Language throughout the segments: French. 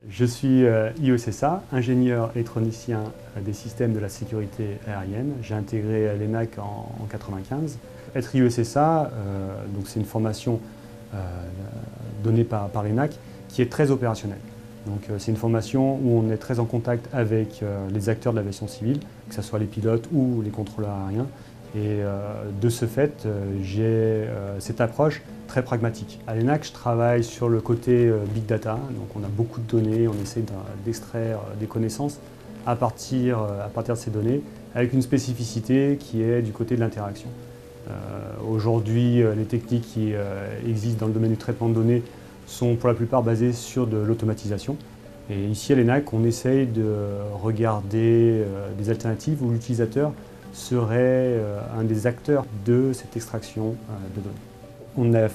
Je suis IECSA, ingénieur électronicien des systèmes de la sécurité aérienne. J'ai intégré l'ENAC en 1995. Être IECSA, c'est une formation donnée par l'ENAC qui est très opérationnelle. C'est une formation où on est très en contact avec les acteurs de l'aviation civile, que ce soit les pilotes ou les contrôleurs aériens. Et de ce fait, j'ai cette approche très pragmatique. À l'ENAC, je travaille sur le côté Big Data, donc on a beaucoup de données, on essaie d'extraire des connaissances à partir de ces données, avec une spécificité qui est du côté de l'interaction. Aujourd'hui, les techniques qui existent dans le domaine du traitement de données sont pour la plupart basées sur de l'automatisation. Et ici à l'ENAC, on essaye de regarder des alternatives où l'utilisateur serait un des acteurs de cette extraction de données. On a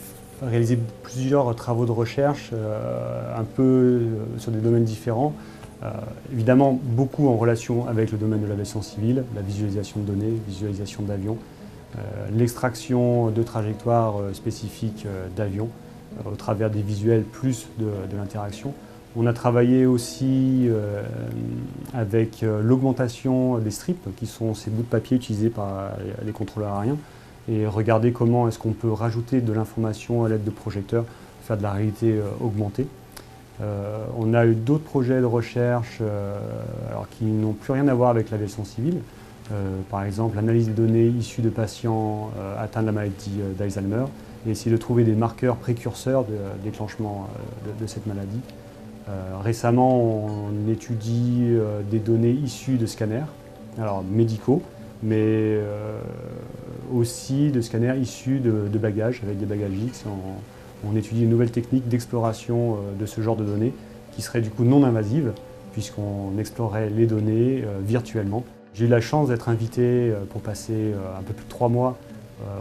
réalisé plusieurs travaux de recherche, un peu sur des domaines différents. Évidemment, beaucoup en relation avec le domaine de l'aviation civile, la visualisation de données, visualisation d'avions, l'extraction de trajectoires spécifiques d'avions au travers des visuels plus de l'interaction. On a travaillé aussi avec l'augmentation des strips, qui sont ces bouts de papier utilisés par les contrôleurs aériens, et regarder comment est-ce qu'on peut rajouter de l'information à l'aide de projecteurs, faire de la réalité augmentée. On a eu d'autres projets de recherche qui n'ont plus rien à voir avec l'aviation civile. Par exemple, l'analyse des données issues de patients atteints de la maladie d'Alzheimer, et essayer de trouver des marqueurs précurseurs de déclenchement de cette maladie. Récemment, on étudie des données issues de scanners, alors médicaux, mais aussi de scanners issus de bagages, avec des bagages X. On étudie une nouvelle technique d'exploration de ce genre de données, qui serait du coup non invasive, puisqu'on explorerait les données virtuellement. J'ai eu la chance d'être invité pour passer un peu plus de 3 mois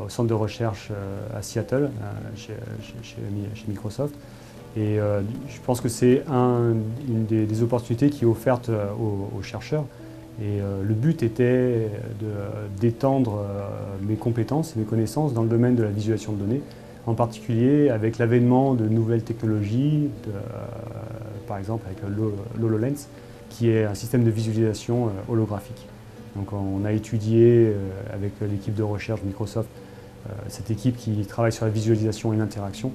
au centre de recherche à Seattle, chez Microsoft. Et je pense que c'est une des opportunités qui est offerte aux chercheurs. Et le but était d'étendre mes compétences et mes connaissances dans le domaine de la visualisation de données, en particulier avec l'avènement de nouvelles technologies, par exemple avec l'HoloLens, qui est un système de visualisation holographique. Donc on a étudié avec l'équipe de recherche Microsoft, cette équipe qui travaille sur la visualisation et l'interaction,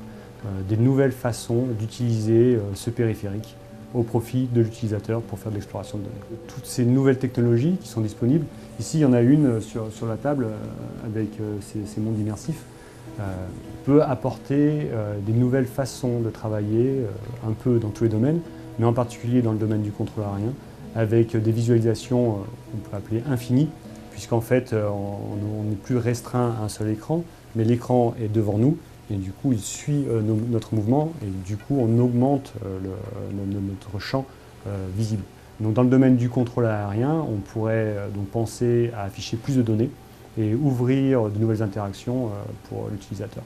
des nouvelles façons d'utiliser ce périphérique au profit de l'utilisateur pour faire de l'exploration de données. Toutes ces nouvelles technologies qui sont disponibles, ici il y en a une sur la table avec ces mondes immersifs, peut apporter des nouvelles façons de travailler un peu dans tous les domaines, mais en particulier dans le domaine du contrôle aérien, avec des visualisations qu'on peut appeler infinies, puisqu'en fait on n'est plus restreint à un seul écran, mais l'écran est devant nous, et du coup il suit notre mouvement, et du coup on augmente notre champ visible. Donc dans le domaine du contrôle aérien, on pourrait donc penser à afficher plus de données et ouvrir de nouvelles interactions pour l'utilisateur.